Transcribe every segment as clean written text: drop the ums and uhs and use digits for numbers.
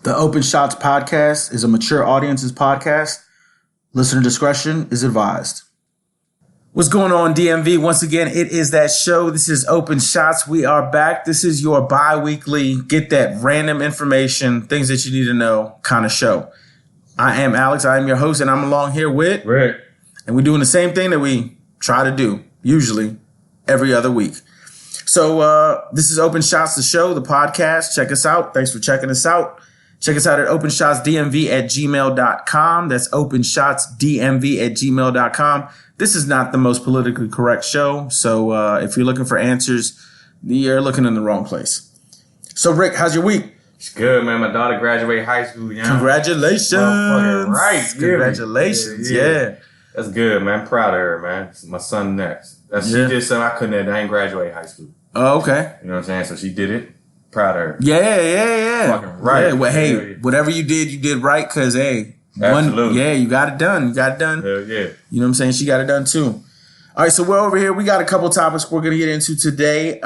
The Open Shots podcast is a mature audience's podcast. Listener discretion is advised. What's going on, DMV? Once again, it is that show. This is Open Shots. We are back. This is your bi-weekly, get that random information, things that you need to know kind of show. I am Alex. I am your host, and I'm along here with Rick. And we're doing the same thing that we try to do, usually every other week. So this is Open Shots, the show, the podcast. Check us out. Thanks for checking us out. Check us out at openshotsdmv@gmail.com. That's openshotsdmv@gmail.com. This is not the most politically correct show. So if you're looking for answers, you're looking in the wrong place. So, Rick, how's your week? It's good, man. My daughter graduated high school. You know? Congratulations. Right. Congratulations. Yeah. That's good, man. I'm proud of her, man. My son next. She did something I couldn't have. I ain't graduate high school. Oh, okay. You know what I'm saying? So she did it. Proud of her. Yeah. Fucking right. Yeah, well, hey, whatever you did right, because, hey, absolutely. You got it done. Hell yeah. You know what I'm saying? She got it done, too. All right, so we're over here. We got a couple topics we're going to get into today.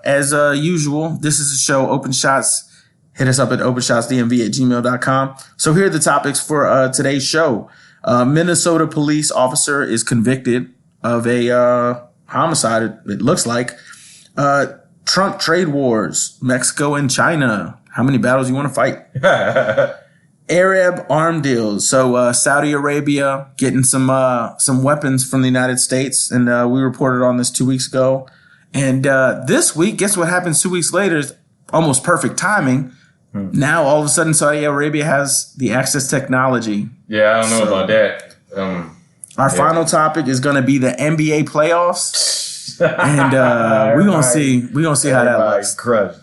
As usual, this is a show, Open Shots. Hit us up at openshotsdmv@gmail.com. So here are the topics for today's show. Minnesota police officer is convicted of a homicide, it looks like. Trump trade wars, Mexico and China. How many battles you want to fight? Arab arm deals. So Saudi Arabia getting some weapons from the United States. And we reported on this 2 weeks ago. And this week, guess what happens 2 weeks later? Is almost perfect timing. Now, all of a sudden, Saudi Arabia has the access technology. Yeah, I don't know about that. Our final topic is going to be the NBA playoffs. And we're gonna see how that looks.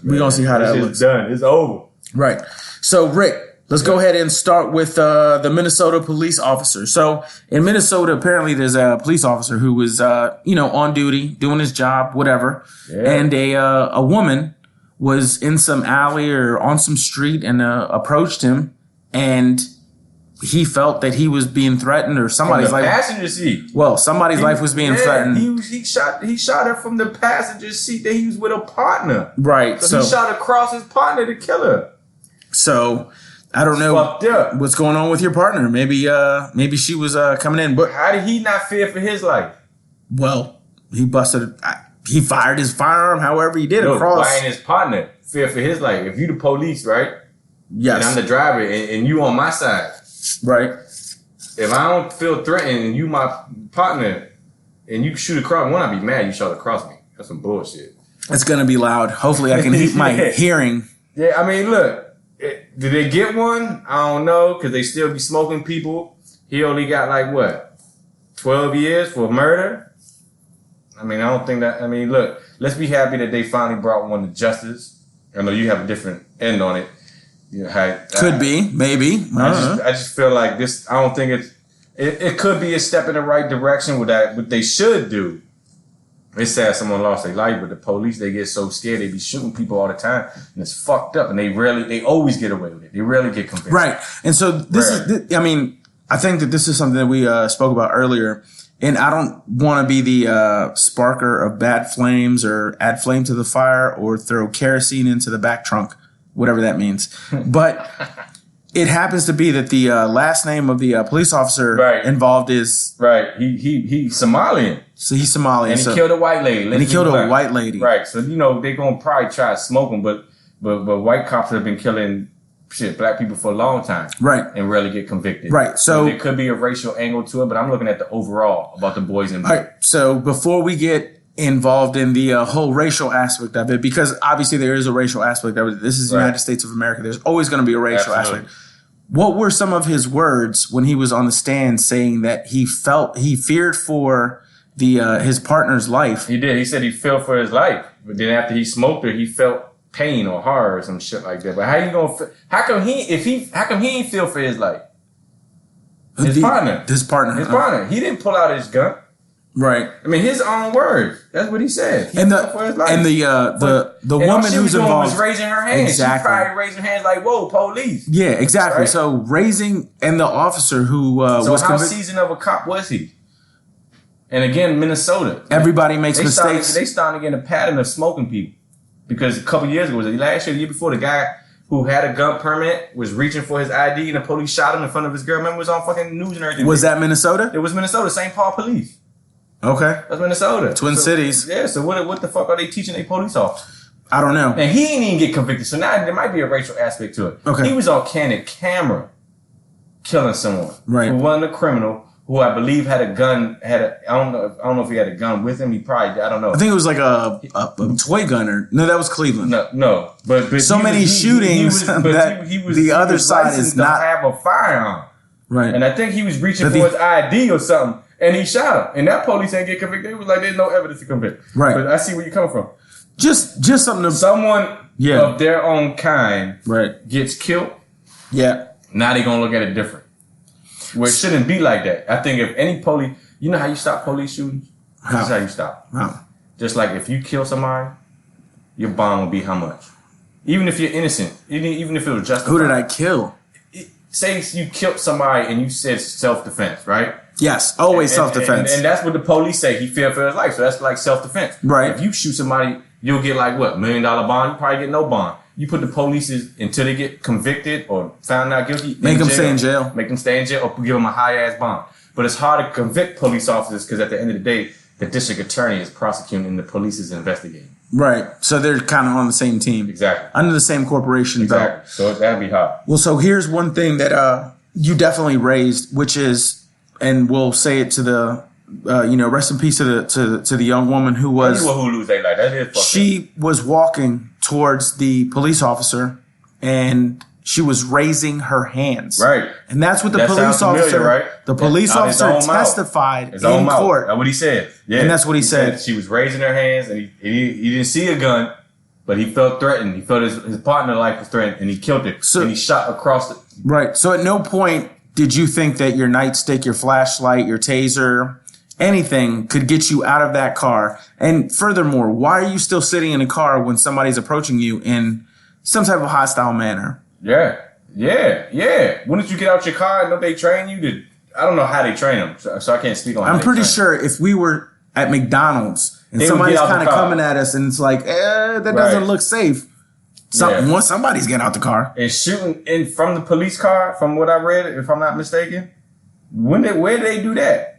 We're gonna see how that looks. It's done. It's over. Right. So, Rick, let's go ahead and start with the Minnesota police officer. So, in Minnesota, apparently, there's a police officer who was, on duty, doing his job, whatever, and a woman was in some alley or on some street and approached him, and he felt that he was being threatened, or somebody's life. Passenger seat. Well, somebody's life was being threatened. He shot her from the passenger seat that he was with a partner. Right. So he shot across his partner to kill her. So I don't know what's going on with your partner. Maybe she was coming in, but how did he not fear for his life? Well, he fired his firearm. However, he did across. Why ain't his partner fear for his life? If you the police, right? Yes. And I'm the driver, and you on my side. Right. If I don't feel threatened and you my partner and you shoot across, I'd be mad you shot across me. That's some bullshit. It's going to be loud. Hopefully I can keep my hearing. Yeah, I mean, look, did they get one? I don't know, because they still be smoking people. He only got 12 years for murder? I mean, I don't think that, look, let's be happy that they finally brought one to justice. I know you have a different end on it. Could be, maybe. I just feel like this. I don't think it could be a step in the right direction with that. What they should do. It's sad someone lost their life, but the police, they get so scared they be shooting people all the time, and it's fucked up. And they always get away with it. They rarely get convicted. Right. And so this is. I think that this is something that we spoke about earlier. And I don't want to be the sparker of bad flames or add flame to the fire or throw kerosene into the back trunk. Whatever that means. But it happens to be that the last name of the police officer involved is... Right. He's Somalian. So he's Somalian. And he killed a white lady. A white lady. Right. So, they're going to probably try to smoke him, but white cops have been killing black people for a long time. Right. And rarely get convicted. Right. So there could be a racial angle to it, but I'm looking at the overall about the boys in blue. All right. So before we get involved in the whole racial aspect of it, because obviously there is a racial aspect of it. This is the United States of America. There's always going to be a racial aspect. What were some of his words when he was on the stand saying that he feared for his partner's life? He did. He said he felt for his life, but then after he smoked her, he felt pain or horror or some shit like that. But how come he ain't feel for his life? His partner. He didn't pull out his gun. Right. I mean, his own words. That's what he said. The woman who's involved was raising her hand. Exactly. She probably raised her hands like, "Whoa, police!" Yeah, exactly. Right? So raising and the officer who was how seasoned of a cop was he? And again, Minnesota. Everybody makes mistakes. They starting to get a pattern of smoking people because a couple years ago, was it last year, the year before, the guy who had a gun permit was reaching for his ID and the police shot him in front of his girl. Remember, it was on fucking news and everything. Was that Minnesota? It was Minnesota, St. Paul police. Okay. That's Minnesota. Twin Cities. Yeah, so what the fuck are they teaching a police officer? I don't know. And he didn't even get convicted, so now there might be a racial aspect to it. Okay. He was on candid camera killing someone. Right. Who wasn't a criminal, who I believe had a gun, I don't know if he had a gun with him. He probably, I don't know. I think it was like a toy gun no, that was Cleveland. No. But so many shootings that the other side is not have a firearm. Right. And I think he was reaching for his ID or something, and he shot him. And that police ain't get convicted. It was like there's no evidence to convict. Right. But I see where you're coming from. Just something to someone of their own kind gets killed. Yeah. Now they gonna look at it different. Where it shouldn't be like that. I think if any police, you know how you stop police shootings? This is how you stop. How? Just like if you kill somebody, your bond will be how much? Even if you're innocent, even if it was justified. Who did I kill? Say you killed somebody and you said self-defense, right? Yes, always self-defense. And that's what the police say. He feared for his life, so that's like self-defense. Right. If you shoot somebody, you'll get like what, $1 million bond? You probably get no bond. You put the police until they get convicted or found out guilty. Make them stay in jail. Make them stay in jail or give them a high-ass bond. But it's hard to convict police officers because at the end of the day, the district attorney is prosecuting and the police is investigating. Right. So they're kind of on the same team. Exactly. Under the same corporation. Exactly. Though. So that'd be hard. Well, so here's one thing that you definitely raised, which is, and we'll say it to the, rest in peace to the young woman who was. Who lose their life. That is she was walking towards the police officer, and she was raising her hands. Right. And that's what the police officer, right? The police officer testified in court. That's what he said. Yeah. And that's what he said. She was raising her hands, and he didn't see a gun, but he felt threatened. He felt his partner's life was threatened, and he killed it. And he shot across the. Right. So at no point did you think that your nightstick, your flashlight, your taser, anything could get you out of that car. And furthermore, why are you still sitting in a car when somebody's approaching you in some type of hostile manner? Yeah. When did you get out your car? Don't they train you to? I don't know how they train them, so I can't speak on. I'm pretty sure if we were at McDonald's and somebody's kind of coming at us and it's like, that doesn't look safe. Once somebody's getting out the car and shooting in from the police car, from what I read, if I'm not mistaken, where do they do that?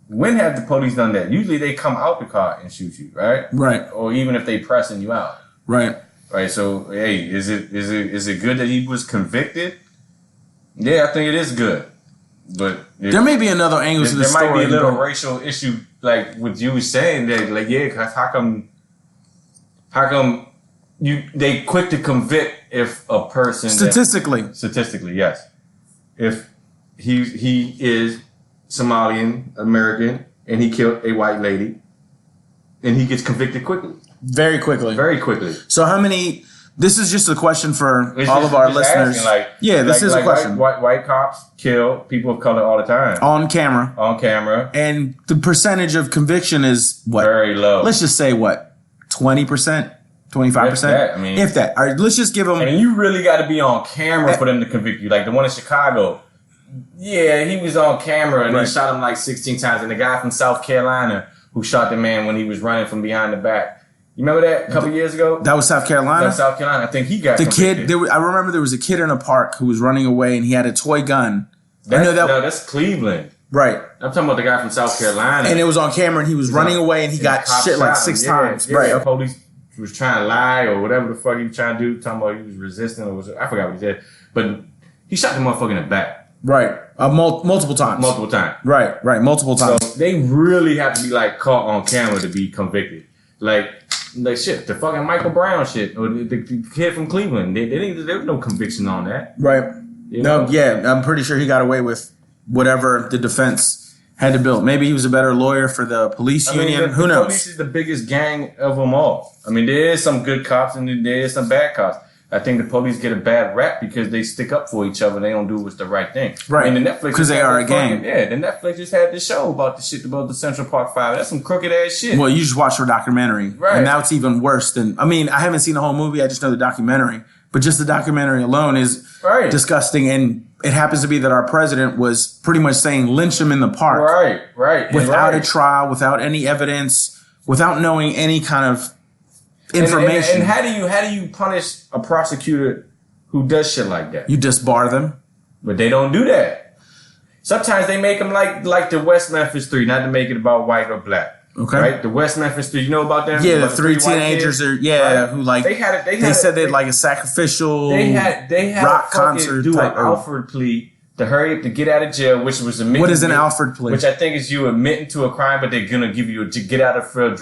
When have the police done that? Usually they come out the car and shoot you, right? Right. Or even if they pressing you out, right? Right. So, hey, is it good that he was convicted? Yeah, I think it is good, but there may be another angle to the story. There might be a little racial issue, like what you was saying that, like, how come they quick to convict if a person statistically, yes, if he is Somalian American and he killed a white lady and he gets convicted quickly. Very quickly. So how many, this is just a question for all of our listeners. This is a question. White cops kill people of color all the time. On camera. And the percentage of conviction is what? Very low. Let's just say what? 20%? 25%? If that. All right, let's just give them. And you really got to be on camera for them to convict you. Like the one in Chicago. Yeah, he was on camera and he shot him like 16 times. And the guy from South Carolina who shot the man when he was running from behind the back. You remember that a couple years ago? That was South Carolina? South Carolina. I think he got convicted. I remember there was a kid in a park who was running away and he had a toy gun. That's Cleveland. Right. I'm talking about the guy from South Carolina. And it was on camera and he was running away and he got shit like 6 times. Yeah, right. The police was trying to lie or whatever the fuck he was trying to do. Talking about he was resisting or I forgot what he said. But he shot the motherfucker in the back. Right. Multiple times. Right. Multiple times. So they really have to be like caught on camera to be convicted. Like shit, the fucking Michael Brown shit, or the kid from Cleveland. There was no conviction on that. Right. I'm pretty sure he got away with whatever the defense had to build. Maybe he was a better lawyer for the police union. Who knows? The police is the biggest gang of them all. I mean, there is some good cops and there is some bad cops. I think the police get a bad rap because they stick up for each other. They don't do what's the right thing. Right. And the Netflix because they are a gang. The Netflix just had this show about the shit about the Central Park 5. That's some crooked ass shit. Well, you just watched her documentary. Right. And now it's even worse than, I haven't seen the whole movie. I just know the documentary. But just the documentary alone is disgusting. And it happens to be that our president was pretty much saying lynch him in the park. Right. Without a trial, without any evidence, without knowing any kind of information. And how do you punish a prosecutor who does shit like that. You disbar them. But they don't do that. Sometimes they make them like the West Memphis Three, not to make it about white or black. Okay. Right? The West Memphis Three, you know about them? Yeah, about the three teenagers are right? who like they said they had like a sacrificial they had rock to fucking concert do type an Alford plea to hurry up to get out of jail, which was admitting. What is an Alford plea? Which I think is you admitting to a crime, but they're gonna give you a to get out of jail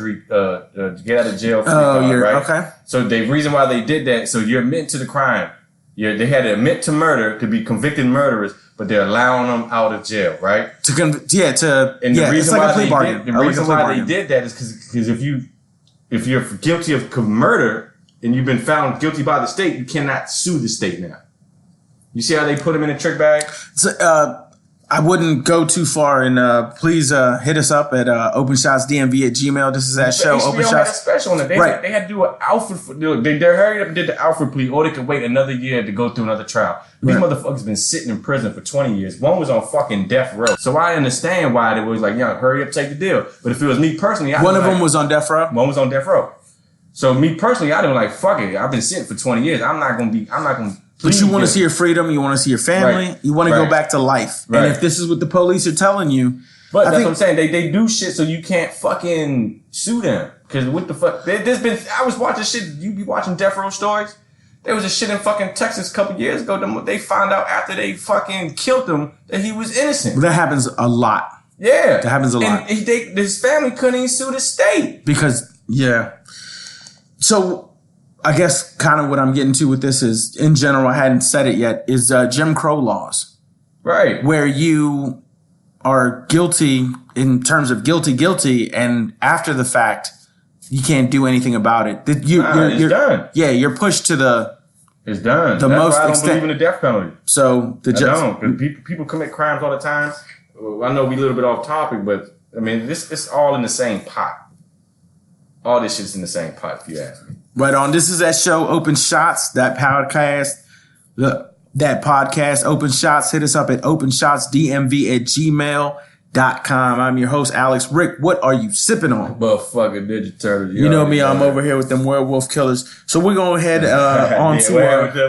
free card, right? Okay. So the reason why they did that, so you're admitting to the crime. They had to admit to murder to be convicted murderers, but they're allowing them out of jail, right? And the reason why they did that is because if you're guilty of murder and you've been found guilty by the state, you cannot sue the state now. You see how they put them in a trick bag? So, I wouldn't go too far, and please hit us up at openshotsdmv@gmail. This is that show. HBO Open Shots had a special on it. They had to do an Alfred. They hurried up and did the Alfred plea, or they could wait another year to go through another trial. These motherfuckers been sitting in prison for 20 years. One was on fucking death row. So I understand why they was like, hurry up, take the deal. But if it was me personally, one of them was on death row. One was on death row. So me personally, I'd be like, fuck it. I've been sitting for 20 years. I'm not gonna. But you want to see your freedom. You want to see your family. Right. You want to go back to life. Right. And if this is what the police are telling you. But that's what I'm saying. They do shit so you can't fucking sue them. Because what the fuck? I was watching shit. You be watching Death Row Stories? There was a shit in fucking Texas a couple years ago. They found out after they fucking killed him that he was innocent. That happens a lot. Yeah. That happens a lot. And his family couldn't even sue the state. Because, So, I guess kind of what I'm getting to with this is, in general, I hadn't said it yet, is Jim Crow laws. Right. Where you are guilty in terms of guilty, and after the fact, you can't do anything about it. It's done. Yeah, you're pushed to the... It's done. The That's most why I don't extent. believe in the death penalty. So, I don't. Because people commit crimes all the time. I know we a little bit off topic, but, I mean, it's all in the same pot. All this shit's in the same pot, if you ask me. Right on. This is that show, Open Shots, that podcast, Open Shots. Hit us up at openshotsdmv@gmail.com. I'm your host, Alex. Rick, what are you sipping on? Motherfucking Ninja Turtles. You know me, I'm over here with them werewolf killers. So we're going to head on to...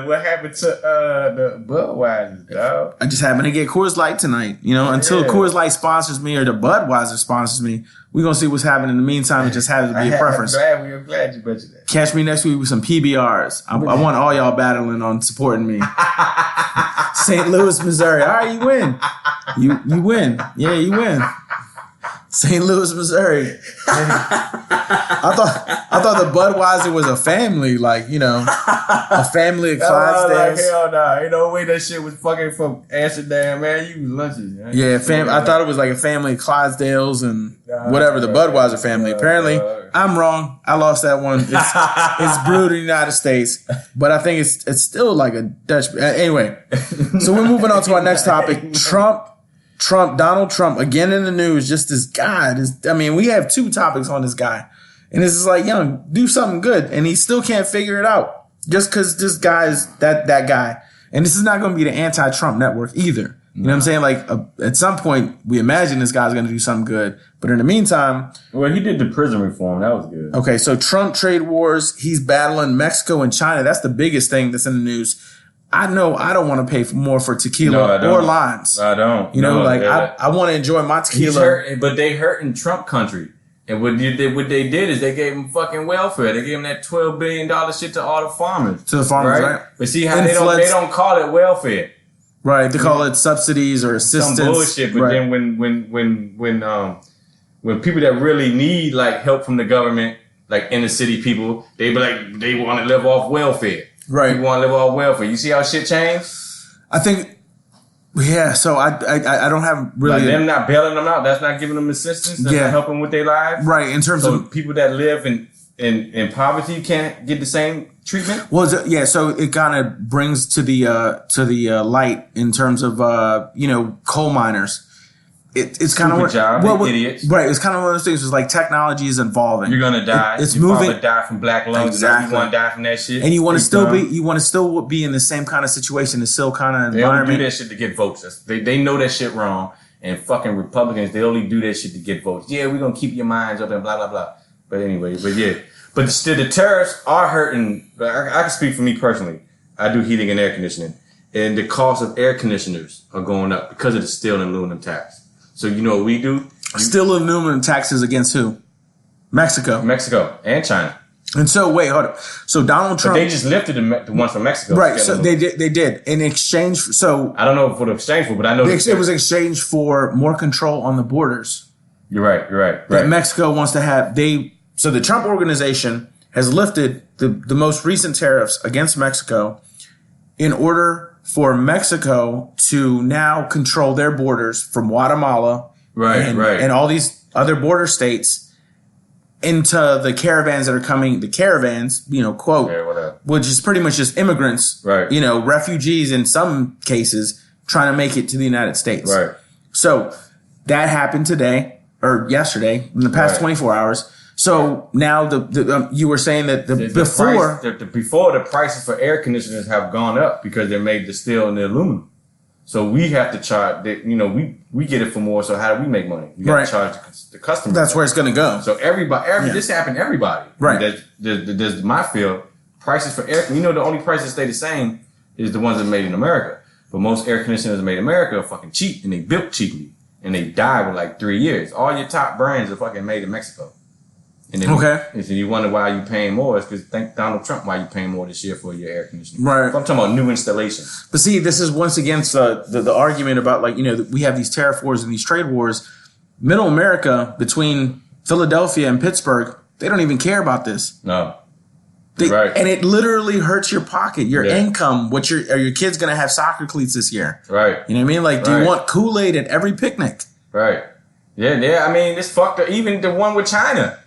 what happened to the Budweiser, dog? I just happened to get Coors Light tonight. Until Coors Light sponsors me or the Budweiser sponsors me, we're going to see what's happening. In the meantime, it just happens to be a preference. I'm glad you mentioned that. Catch me next week with some PBRs. I want all y'all battling on supporting me. St. Louis, Missouri. All right, you win. You win. Yeah, you win. St. Louis, Missouri. I thought the Budweiser was a family, a family of Clydesdales. Hell no. Ain't no way that shit was fucking from Amsterdam, man. You was lunches. Yeah, I thought it was like a family of Clydesdales and whatever, the Budweiser family. Apparently, I'm wrong. I lost that one. It's brewed in the United States, but I think it's still like a Dutch. Anyway, so we're moving on to our next topic. Donald Trump, again in the news, just this guy. We have two topics on this guy. And it's just like, do something good. And he still can't figure it out. Just because this guy is that guy. And this is not going to be the anti-Trump network either. You know what I'm saying? Like, at some point, we imagine this guy's going to do something good. But in the meantime... Well, he did the prison reform. That was good. Okay, so Trump trade wars. He's battling Mexico and China. That's the biggest thing that's in the news. I know I don't want to pay more for tequila or limes. I don't. I want to enjoy my tequila. But they hurt in Trump country. And what they did is they gave him fucking welfare. They gave him that $12 billion shit to all the farmers. To the farmers, right? But see how they don't call it welfare. Right. They call it subsidies or assistance. Some bullshit. But then when people that really need like help from the government, like inner city people, they be like, they want to live off welfare. Right. People want to live off welfare. You see how shit changed? I think... Yeah, so I don't have really... Like them not bailing them out, that's not giving them assistance, that's not helping with their lives. Right, in terms of... people that live in poverty can't get the same treatment? Well, so it kind of brings to the light in terms of, coal miners. It's kind of idiots. Right, it's kind of one of those things. It's like technology is evolving. You're gonna die. It's you moving. Probably die from black lungs. Exactly. You want to die from that shit. And you want to still be in the same kind of situation, the still kind of environment. They only do that shit to get votes. They know that shit wrong. And fucking Republicans, they only do that shit to get votes. Yeah, we're gonna keep your minds up and blah blah blah. But anyway, but still, the terrorists are hurting. I can speak for me personally. I do heating and air conditioning. And the cost of air conditioners are going up because of the steel and aluminum tax. So you know what we do? Steel and aluminum taxes against who? Mexico. Mexico and China. And so, wait, hold up. So Donald Trump... But they just lifted the one from Mexico. Right, so they did. In exchange for... So I don't know for the exchange for, but I know... It was exchange for more control on the borders. You're right. That Mexico wants to have... So the Trump organization has lifted the most recent tariffs against Mexico in order for Mexico to now control their borders from Guatemala and all these other border states into the caravans that are coming, the caravans, quote, which is pretty much just immigrants, right? Refugees in some cases trying to make it to the United States. Right. So that happened today or yesterday in the past 24 hours. So now you were saying that before the prices for air conditioners have gone up because they're made of steel and the aluminum. So we have to charge that, we get it for more. So how do we make money? We got to charge the customer. That's where it's going to go. So this happened to everybody. Right. There's my field prices for air. The only prices stay the same is the ones that are made in America. But most air conditioners made in America are fucking cheap and they built cheaply and they die with like 3 years. All your top brands are fucking made in Mexico. And then you wonder why you paying more. It's because thank Donald Trump why you paying more this year for your air conditioning. Right. So I'm talking about new installations. But see, this is once again the argument about we have these tariff wars and these trade wars. Middle America between Philadelphia and Pittsburgh, they don't even care about this. No. Right. And it literally hurts your pocket, your income. Are your kids going to have soccer cleats this year? Right. You know what I mean? Like, do you want Kool-Aid at every picnic? Right. Yeah. I mean, it's fucked up. Even the one with China.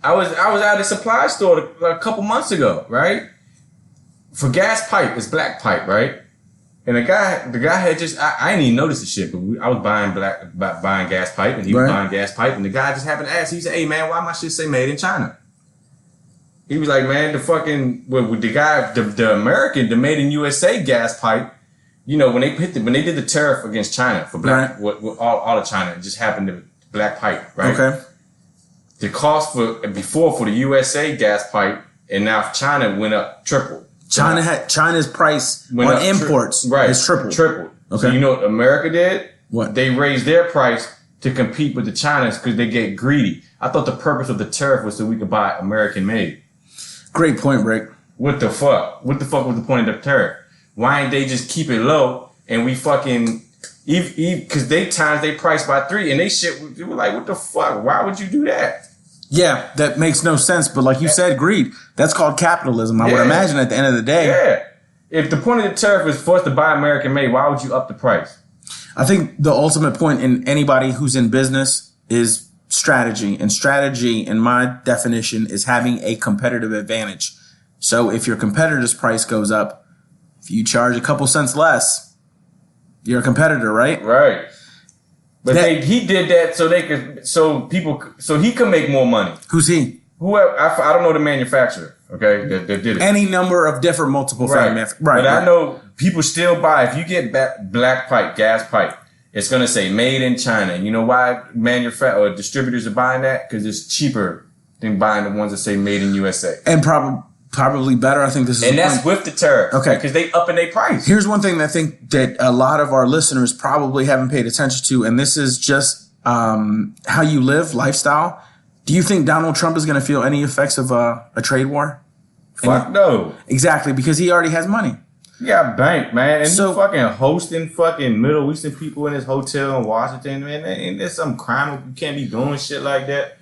I was at a supply store a couple months ago, right? For gas pipe, it's black pipe, right? And the guy had just, I didn't even notice the shit, but I was buying gas pipe and he was buying gas pipe and the guy just happened to ask, he said, hey man, why my shit say made in China? He was like, man, the American, the made in USA gas pipe, when they did the tariff against China for black, all of China, it just happened to black pipe, right? Okay. The cost for the USA gas pipe and now China went up triple. China's price on imports is tripled. Tripled. Okay. So you know what America did? What? They raised their price to compete with the Chinas because they get greedy. I thought the purpose of the tariff was so we could buy American made. Great point, Rick. What the fuck? What the fuck was the point of the tariff? Why ain't they just keep it low and we fucking because they times they price by 3 and they were like, what the fuck? Why would you do that? Yeah, that makes no sense. But like you said, greed. That's called capitalism. I would imagine at the end of the day. Yeah. If the point of the tariff is for us to buy American made, why would you up the price? I think the ultimate point in anybody who's in business is strategy. And strategy, in my definition, is having a competitive advantage. So if your competitor's price goes up, if you charge a couple cents less, you're a competitor, right? Right. But he did that so he could make more money. Who's he? Whoever, I don't know the manufacturer. Okay, that did it. Any number of different multiple manufacturers. Right. But I know people still buy. If you get black pipe, gas pipe, it's gonna say made in China. You know why distributors are buying that? Because it's cheaper than buying the ones that say made in USA. And probably better. I think this is, and that's with the tariff. Okay, because they up in their price. Here's one thing that I think that a lot of our listeners probably haven't paid attention to, and this is just how you live, lifestyle. Do you think Donald Trump is going to feel any effects of a trade war? Fuck no. Exactly, because he already has money. He got bank, man, and so, he fucking hosting fucking Middle Eastern people in his hotel in Washington, man. Ain't there some crime? You can't be doing shit like that.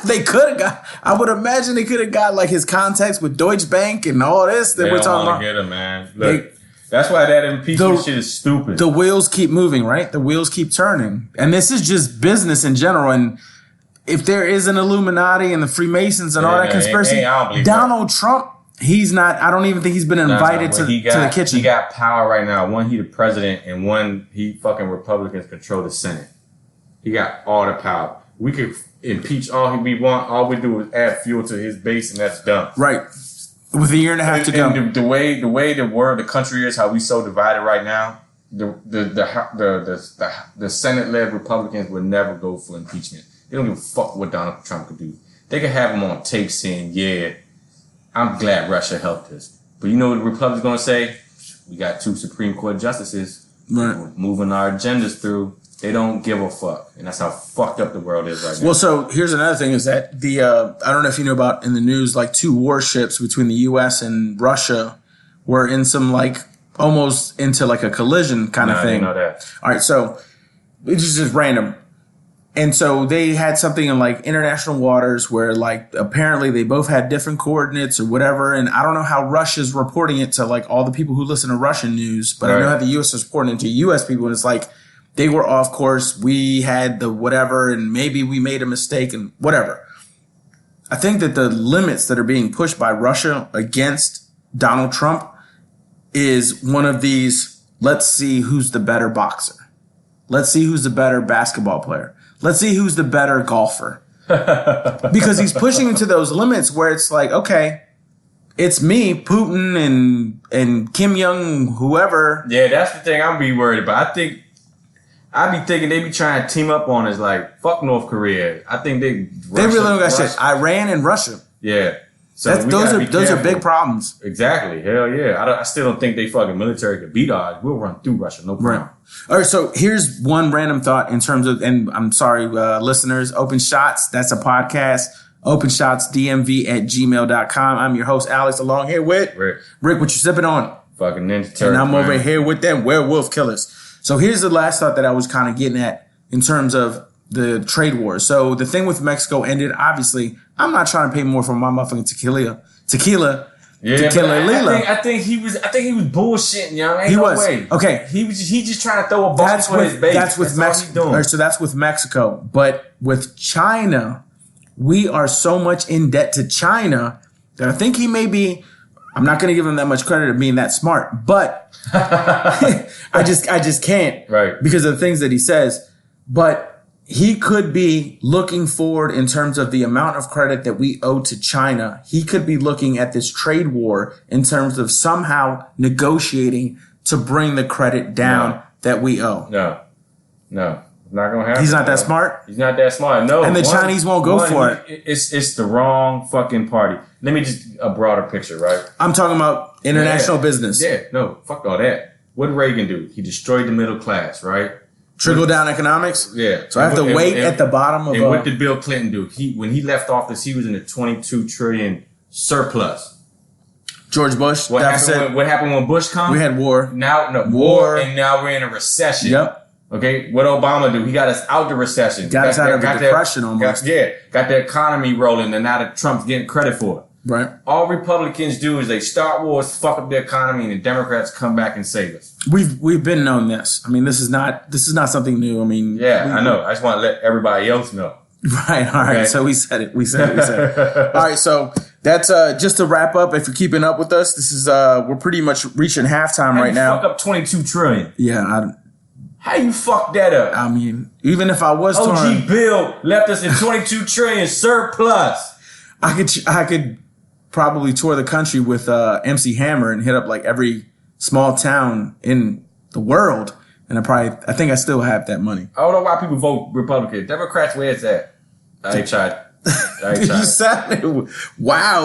They could have got. I would imagine they could have got like his contacts with Deutsche Bank and all this that we're talking about. Get him, man. Look, that's why that impeachment shit is stupid. The wheels keep moving, right? The wheels keep turning, and this is just business in general. And if there is an Illuminati and the Freemasons and all that conspiracy, Donald Trump, he's not. I don't even think he's been invited to the kitchen. He got power right now. One, he the president, and one, he fucking Republicans control the Senate. He got all the power. We could impeach all we want. All we do is add fuel to his base, and that's done. Right. With a year and a half to go. And the way the country is, how we so divided right now, the Senate-led Republicans would never go for impeachment. They don't give a fuck what Donald Trump could do. They could have him on tape saying, "Yeah, I'm glad Russia helped us." But you know what the Republicans gonna say? We got 2 Supreme Court justices moving our agendas through. They don't give a fuck, and that's how fucked up the world is right now. Well, so here's another thing: is that I don't know if you know about in the news, like 2 warships between the U.S. and Russia were in some like almost into like a collision kind of thing. I didn't know that. All right, so it's just random. And so they had something in like international waters where like apparently they both had different coordinates or whatever. And I don't know how Russia's reporting it to like all the people who listen to Russian news, but I know how the U.S. is reporting it to U.S. people. And it's like they were off course. We had the whatever, and maybe we made a mistake and whatever. I think that the limits that are being pushed by Russia against Donald Trump is one of these, let's see who's the better boxer. Let's see who's the better basketball player. Let's see who's the better golfer. Because he's pushing into those limits where it's like, okay, it's me, Putin, and Kim Jong, whoever. Yeah, that's the thing I'm be worried about. I be thinking they be trying to team up on us like, fuck North Korea. I think they really don't got shit. Iran and Russia. Yeah. So those are big problems. Exactly. Hell yeah. I still don't think they fucking military could beat ours. We'll run through Russia. No problem. Right. All right. So here's one random thought in terms of, and I'm sorry, listeners, Open Shots. That's a podcast. OpenShotsDMV@gmail.com. I'm your host, Alex, along here with Rick. What you sipping on? Fucking Ninja Turtle. And I'm over here with them werewolf killers. So here's the last thought that I was kind of getting at in terms of the trade war. So the thing with Mexico ended. Obviously, I'm not trying to pay more for my motherfucking tequila. Yeah, Tequila Lila. I think he was bullshitting, young. Ain't he no was. way. Okay. He just trying to throw a ball for his base. That's with Mexico. So that's with Mexico. But with China, we are so much in debt to China that I think he may be. I'm not going to give him that much credit of being that smart, but I just can't, right? Because of the things that he says. But he could be looking forward in terms of the amount of credit that we owe to China. He could be looking at this trade war in terms of somehow negotiating to bring the credit down that we owe. No. Not gonna happen. He's not that smart? He's not that smart. No. And the Chinese won't go for it. It's the wrong fucking party. Let me just a broader picture, right? I'm talking about international business. Yeah, no, fuck all that. What did Reagan do? He destroyed the middle class, right? Trickle down economics? Yeah. So I have to wait at the bottom of And what did Bill Clinton do? When he left office, he was in a $22 trillion surplus. George Bush. What happened when Bush come? We had war. War, and now we're in a recession. Yep. Okay, what Obama do? He got us out the recession. Got us out of the depression almost. Got the economy rolling, and now that Trump's getting credit for it. Right. All Republicans do is they start wars, fuck up the economy, and the Democrats come back and save us. We've been known this. I mean, this is not something new. I mean, I know. I just want to let everybody else know. Right. All right. Okay. So we said it. All right. So that's just to wrap up. If you're keeping up with us, this is we're pretty much reaching halftime right now. Fuck up $22 trillion. Yeah. How you fuck that up? I mean, even if I was OG Bill left us in $22 trillion surplus. I could probably tour the country with MC Hammer and hit up like every small town in the world, and I think I still have that money. I don't know why people vote Republican. Democrats, where it's at? I ain't tried. You sounded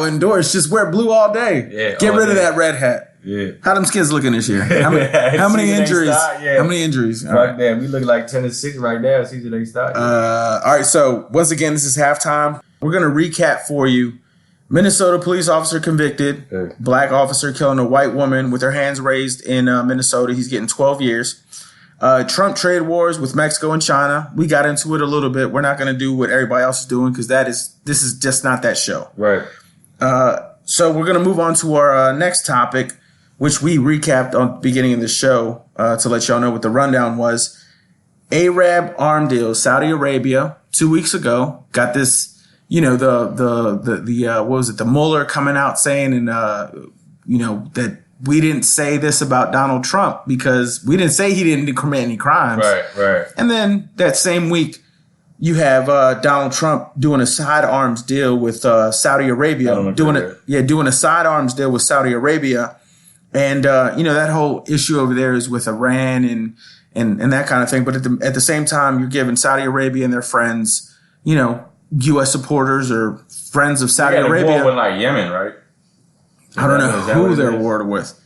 endorsed. Just wear blue all day. Yeah, get rid of that red hat. Yeah. How them kids looking this year? How many injuries? How many injuries? Right there. We look like 10-6 right now. Season they start. All right. So once again, this is halftime. We're gonna recap for you. Minnesota police officer convicted. Black officer killing a white woman with her hands raised in Minnesota. He's getting 12 years. Trump trade wars with Mexico and China. We got into it a little bit. We're not going to do what everybody else is doing because this is just not that show. Right. So we're going to move on to our next topic, which we recapped on the beginning of the show to let y'all know what the rundown was. Arab arm deal, Saudi Arabia, 2 weeks ago, got this. You know, the what was it? The Mueller coming out saying, and that we didn't say this about Donald Trump because we didn't say he didn't commit any crimes. Right. And then that same week, you have Donald Trump doing a sidearms deal with Saudi Arabia, doing a sidearms deal with Saudi Arabia, and that whole issue over there is with Iran and that kind of thing. But at the same time, you're giving Saudi Arabia and their friends, U.S. supporters or friends of Saudi Arabia. War with like Yemen, right? I don't know who they're awarded with.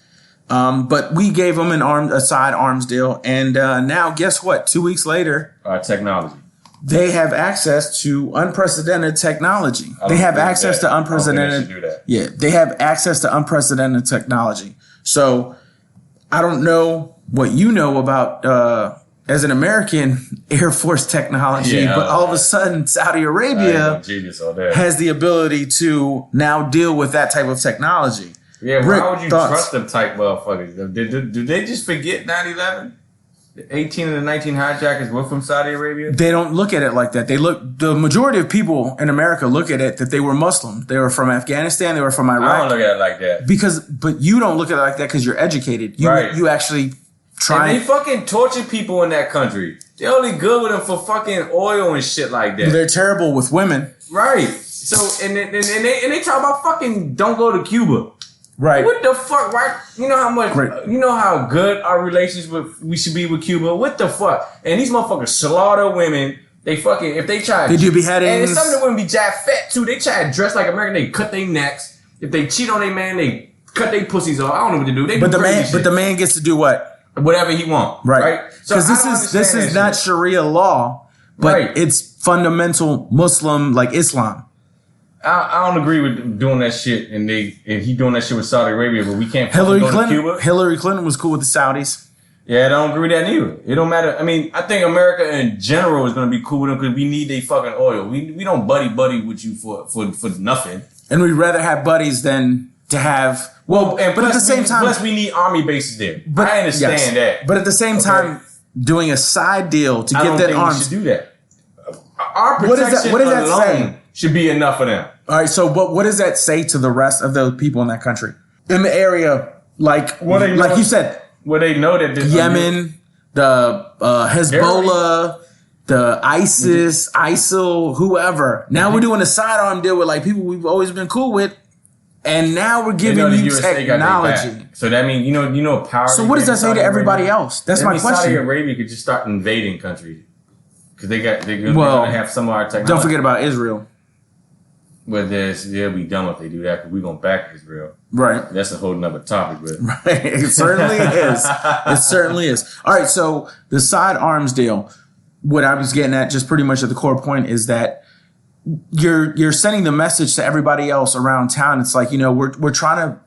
But we gave them a side arms deal. And now, guess what? 2 weeks later, technology. They have access to unprecedented technology. They have access to unprecedented. Yeah, they have access to unprecedented technology. So I don't know what you know about as an American Air Force technology, but all of a sudden Saudi Arabia has the ability to now deal with that type of technology. Yeah, Rick, why would you trust them type motherfuckers? Do they just forget 9/11? 18 of the 19 hijackers were from Saudi Arabia? They don't look at it like that. The majority of people in America look at it that they were Muslim. They were from Afghanistan. They were from Iraq. I don't look at it like that. But you don't look at it like that because you're educated. You actually try. And they fucking torture people in that country. They're only good with them for fucking oil and shit like that. They're terrible with women. Right. So, and they talk about fucking don't go to Cuba. Right. What the fuck? Right? You know how much? Right. You know how good our relations we should be with Cuba. What the fuck? And these motherfuckers slaughter women. They fucking if they try. They do beheadings. And some of the women be jack fat too. They try to dress like American. They cut their necks. If they cheat on their man, they cut their pussies off. I don't know what to do. They but the man gets to do what? Whatever he want. Right. Because this is not Sharia law, but it's fundamental Muslim like Islam. I don't agree with doing that shit, and he doing that shit with Saudi Arabia, but we can't go to Cuba. Hillary Clinton was cool with the Saudis. Yeah, I don't agree with that neither. It don't matter. I mean, I think America in general is going to be cool with them because we need their fucking oil. We don't buddy with you for nothing. And we'd rather have buddies than to have. But at the same time, plus we need army bases there. But I understand that. But at the same time, doing a side deal to get that arms. We should do that. Our protection what does that say? Should be enough for them. All right, so what does that say to the rest of the people in that country? In the area, like you said. Where they know that Yemen, the Hezbollah, the ISIS, ISIL, whoever. Now we're doing a sidearm deal with like people we've always been cool with. And now we're giving you technology. So that means, you know power. So what does that say to everybody else? That's my question. Saudi Arabia could just start invading countries. Because they're going to have some of our technology. Don't forget about Israel. Well, they'll be dumb if they do that because we're going to back Israel. Right. That's a whole nother topic. But. Right. It certainly is. It certainly is. All right. So the side arms deal, what I was getting at just pretty much at the core point is that you're sending the message to everybody else around town. It's like, we're trying to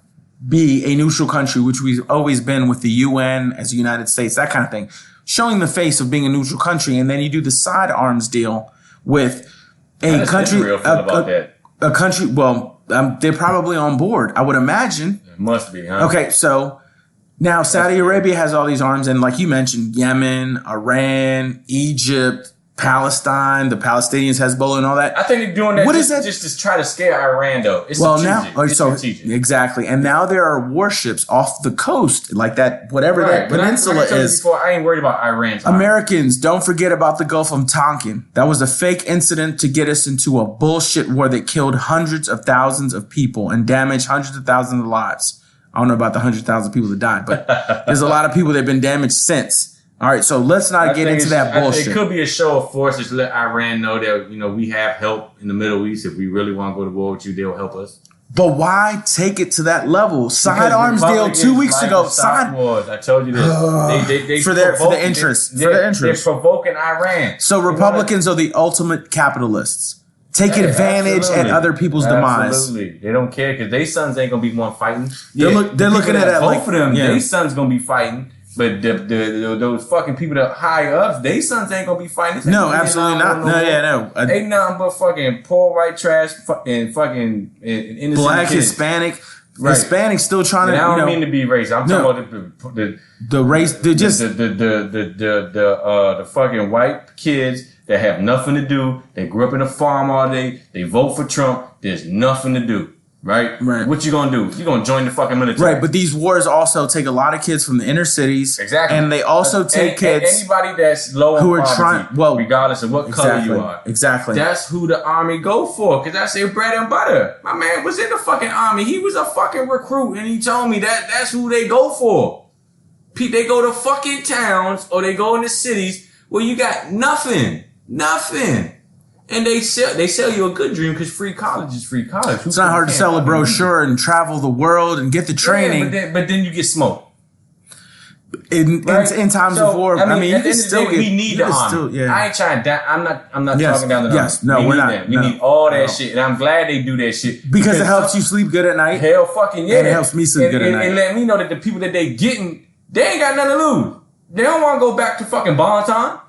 be a neutral country, which we've always been with the UN as the United States, that kind of thing. Showing the face of being a neutral country. And then you do the side arms deal with a country. A country, they're probably on board, I would imagine. It must be, huh? Okay, so now Saudi Arabia has all these arms, and like you mentioned, Yemen, Iran, Egypt, Palestine, the Palestinians, Hezbollah, and all that. I think they're doing that just to try to scare Iran, though. It's strategic. Exactly. And now there are warships off the coast, like that, whatever that peninsula is. Before, I ain't worried about Iran. Americans, don't forget about the Gulf of Tonkin. That was a fake incident to get us into a bullshit war that killed hundreds of thousands of people and damaged hundreds of thousands of lives. I don't know about the 100,000 people that died, but there's a lot of people that have been damaged since. All right, so let's not get into that bullshit. It could be a show of force to let Iran know that, we have help in the Middle East. If we really want to go to war with you, they'll help us. But why take it to that level? Sidearms deal 2 weeks ago. Wars. I told you this. They for their interest. They're provoking Iran. So Republicans are the ultimate capitalists. Take advantage at other people's demise. Absolutely. They don't care because their sons ain't going to be one fighting. They're looking at it like both of them. Their sons going to be fighting. But those fucking people that high ups, they sons ain't gonna be fighting. No, absolutely not. No. Ain't nothing but fucking poor white trash and fucking innocent black, kids. Hispanic. Right. Hispanic still trying to. I don't mean to be racist. I'm talking about the race. They're just the fucking white kids that have nothing to do. They grew up in a farm all day. They vote for Trump. There's nothing to do. Right? What you gonna do? You gonna join the fucking military? Right, but these wars also take a lot of kids from the inner cities. Exactly. And they also take kids. Anybody that's low who in are poverty, regardless of what color you are. Exactly. That's who the army go for, because that's their bread and butter. My man was in the fucking army. He was a fucking recruit, and he told me that's who they go for. They go to fucking towns, or they go in the cities where you got nothing. And they sell you a good dream because free college is free college. It's not hard to sell a brochure and travel the world and get the training. Yeah, but then you get smoked. In times of war, I mean, you can still get. We need the army. I ain't trying to. I'm not talking down the army. Yes, no, we're not. We need all that shit, and I'm glad they do that shit because it helps you sleep good at night. Hell, fucking yeah, and it helps me sleep good at night. And let me know that the people that they getting, they ain't got nothing to lose. They don't want to go back to fucking Bon Ton.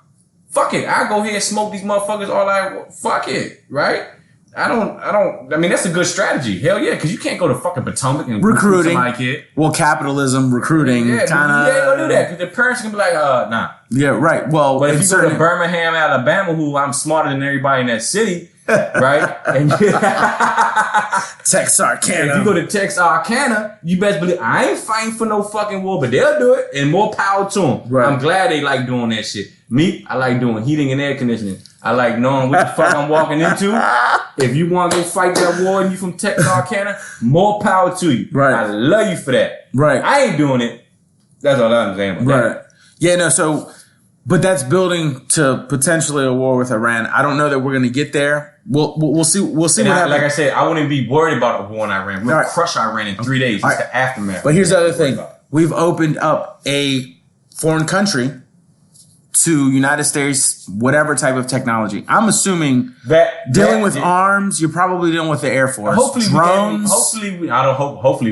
Fuck it, I go here and smoke these motherfuckers all I. Fuck it, right? I mean, that's a good strategy. Hell yeah, because you can't go to fucking Potomac and recruiting somebody kid. Well, capitalism, recruiting, kind of. You ain't gonna do that because the parents can be like, nah. Yeah, right. Well, but if you go to Birmingham, Alabama, who I'm smarter than everybody in that city, right? And Texarkana. If you go to Texarkana, you best believe I ain't fighting for no fucking war, but they'll do it, and more power to them. Right. I'm glad they like doing that shit. Me, I like doing heating and air conditioning. I like knowing what the fuck I'm walking into. If you want to go fight that war and you from Texarkana, more power to you. Right. I love you for that. Right. I ain't doing it. That's all I'm saying about that. Right. Yeah, no, so, but that's building to potentially a war with Iran. I don't know that we're going to get there. We'll see what happens. Like I said, I wouldn't be worried about a war in Iran. We'll crush Iran in 3 days. It's the aftermath. But here's the other thing. We've opened up a foreign country to United States, whatever type of technology. I'm assuming that dealing with arms, you're probably dealing with the Air Force. Hopefully drones. Hopefully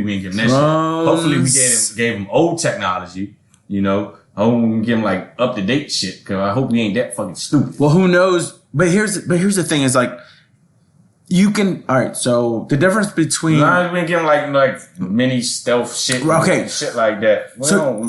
we ain't giving that shit. Hopefully we gave them old technology, you know. I hope we can give them like up to date shit because I hope we ain't that fucking stupid. Well, who knows? But here's the thing: is like you can. All right, so the difference between we can give them like mini stealth shit, okay, shit like that.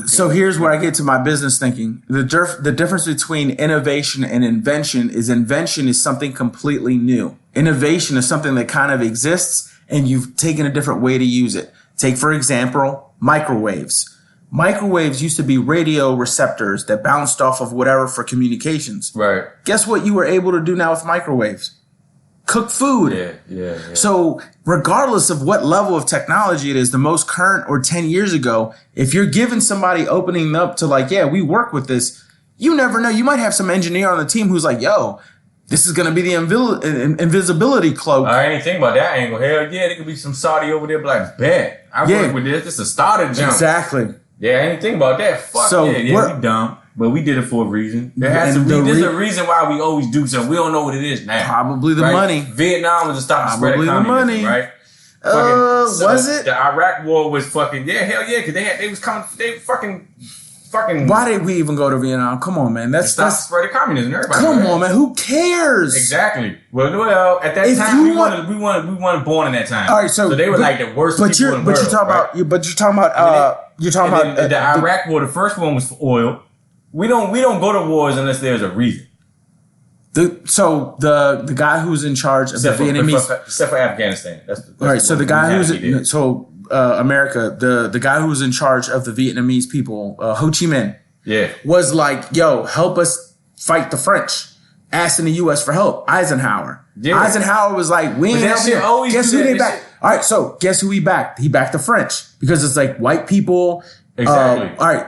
So here's where I get to my business thinking. The difference between innovation and invention is something completely new. Innovation is something that kind of exists and you've taken a different way to use it. Take for example microwaves. Microwaves used to be radio receptors that bounced off of whatever for communications. Right. Guess what you were able to do now with microwaves? Cook food. Yeah. So regardless of what level of technology it is, the most current or 10 years ago, if you're giving somebody opening up to like, yeah, we work with this, you never know. You might have some engineer on the team who's like, yo, this is going to be the invisibility cloak. I ain't think about that angle. Hell yeah, there could be some Saudi over there, like, bet. I work with this. This is a starter jump. Exactly. Yeah, I ain't think about that. Fuck so yeah, we dumb. But we did it for a reason. There's a reason why we always do something. We don't know what it is now. Probably the money. Vietnam was to stop the spread of communism, right? Was it? The Iraq war was fucking, hell yeah, because they was coming, they fucking. Why did we even go to Vietnam? Come on, man. That's the spread of communism. Everybody. Come on, man. Who cares? Exactly. Well, at that time, we weren't born in that time. All right, so they were like the worst people in the world. You're talking about the Iraq war. The first one was for oil. We don't go to wars unless there's a reason. The guy who's in charge of the Vietnamese, except for Afghanistan. That's all right. So the guy who's America, the guy who was in charge of the Vietnamese people, Ho Chi Minh, was like, yo, help us fight the French. Asking the U.S. for help. Eisenhower. Yeah. Eisenhower was like, we ain't helping. Guess who they backed? All right, so guess who he backed? He backed the French because it's like white people. Exactly. All right.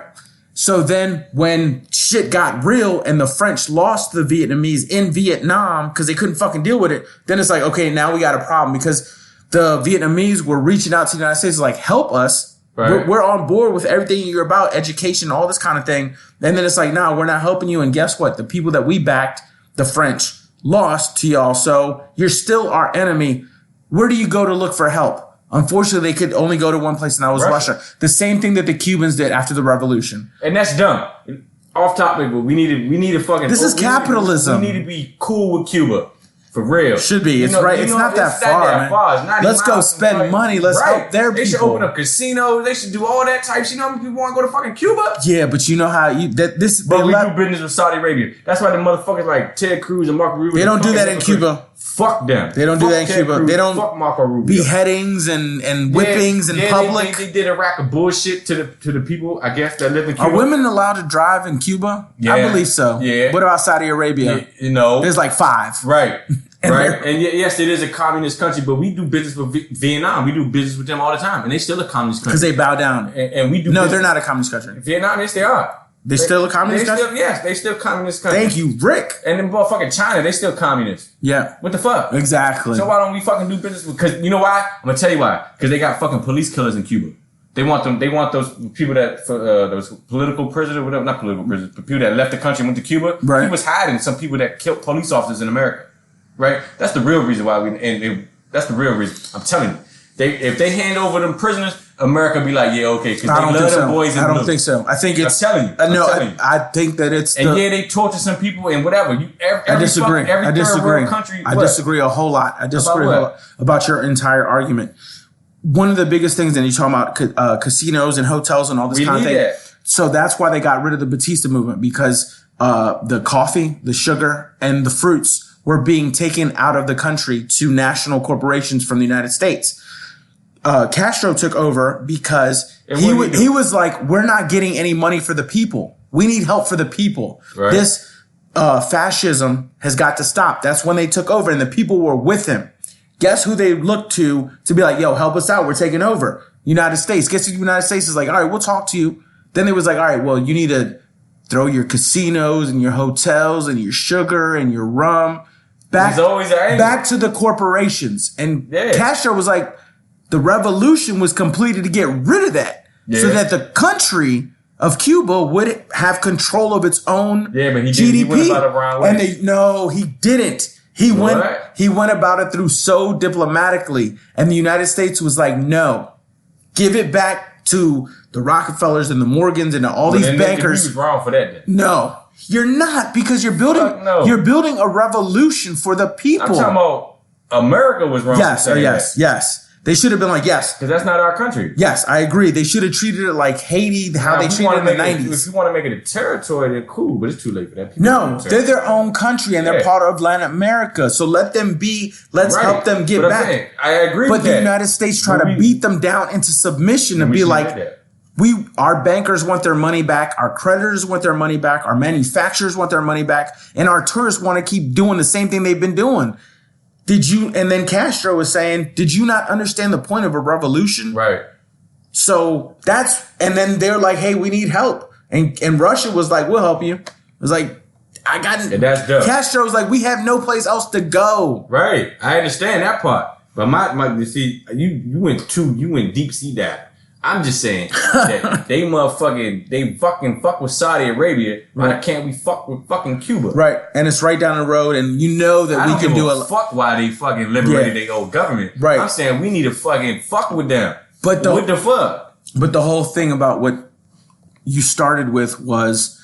So then when shit got real and the French lost the Vietnamese in Vietnam because they couldn't fucking deal with it, then it's like, okay, now we got a problem because the Vietnamese were reaching out to the United States like, help us. Right. We're on board with everything you're about, education, all this kind of thing. And then it's like, no, we're not helping you. And guess what? The people that we backed, the French, lost to y'all. So you're still our enemy. Where do you go to look for help? Unfortunately, they could only go to one place, and that was Russia. The same thing that the Cubans did after the revolution. And that's dumb. Off topic, but we need to fucking. This is capitalism. We need to be cool with Cuba. For real. Should be. It's right. It's not that far, man. Let's go spend money. Let's help their people. They should open up casinos. They should do all that type shit. You know how many people want to go to fucking Cuba? Yeah, but you know how But we do business with Saudi Arabia. That's why the motherfuckers like Ted Cruz and Marco Rubio. They don't do that in Cuba. Fuck them. They don't do that in Cuba. They don't. Fuck Marco Rubio. Beheadings and whippings in public. They did a rack of bullshit to the people, I guess, that live in Cuba. Are women allowed to drive in Cuba? Yeah. I believe so. Yeah. What about Saudi Arabia? There's like 5. Right. Right, and yes, it is a communist country, but we do business with Vietnam. We do business with them all the time, and they still a communist country because they bow down. And we do. No, they're not a communist country. Vietnam, yes, they are. They still a communist country? Yes, they still communist country. Thank you, Rick. And then motherfucking China, they still communist. Yeah. What the fuck? Exactly. So why don't we fucking do business? Because you know why? I'm gonna tell you why. Because they got fucking police killers in Cuba. They want those people that, those political prisoners, whatever, not political prisoners, but people that left the country and went to Cuba. Right. He was hiding some people that killed police officers in America. Right? That's the real reason why that's the real reason. I'm telling you. If they hand over them prisoners, America be like, yeah, okay, because they love them boys in blue. I don't think so. I think it's... I'm telling you. I think that it's... And yeah, they torture some people and whatever. I disagree. Every third world country... I disagree a whole lot. I disagree about your entire argument. One of the biggest things, and you're talking about casinos and hotels and all this kind of thing. So that's why they got rid of the Batista movement, because the coffee, the sugar, and the fruits were being taken out of the country to national corporations from the United States. Castro took over because he was like, we're not getting any money for the people. We need help for the people. Right. This fascism has got to stop. That's when they took over, and the people were with him. Guess who they looked to be like, yo, help us out. We're taking over. United States. Guess who the United States is like, all right, we'll talk to you. Then they was like, all right, well, you need to throw your casinos and your hotels and your sugar and your rum back to the corporations. And Castro was like, the revolution was completed to get rid of that so that the country of Cuba would have control of its own GDP. He went about it the wrong way. And he didn't. He went about it through so diplomatically, and the United States was like, no, give it back to the Rockefellers and the Morgans and all these bankers. He was wrong for that then. No, you're not, because you're building a revolution for the people. I'm talking about America was wrong. Yes. They should have been like, yes. Because that's not our country. Yes, I agree. They should have treated it like Haiti, how they treated it in the 90s. If you want to make it a territory, then cool, but it's too late for that. No, they're their own country, and they're part of Latin America. So let them be. Let's help them get back. I agree with that. But the United States try to beat them down into submission and be like, our bankers want their money back, our creditors want their money back, our manufacturers want their money back, and our tourists want to keep doing the same thing they've been doing. And then Castro was saying, did you not understand the point of a revolution? Right. So and then they're like, hey, we need help. And Russia was like, we'll help you. It was like, I got it. And that's dope. Castro was like, we have no place else to go. Right. I understand that part. But you see, you went deep sea dive. I'm just saying that they fucking fuck with Saudi Arabia. Why can't we fuck with fucking Cuba? Right. And it's right down the road, and you know that we can do a fuck why they fucking liberated their old government. Right. I'm saying we need to fucking fuck with them. But what the fuck? But the whole thing about what you started with was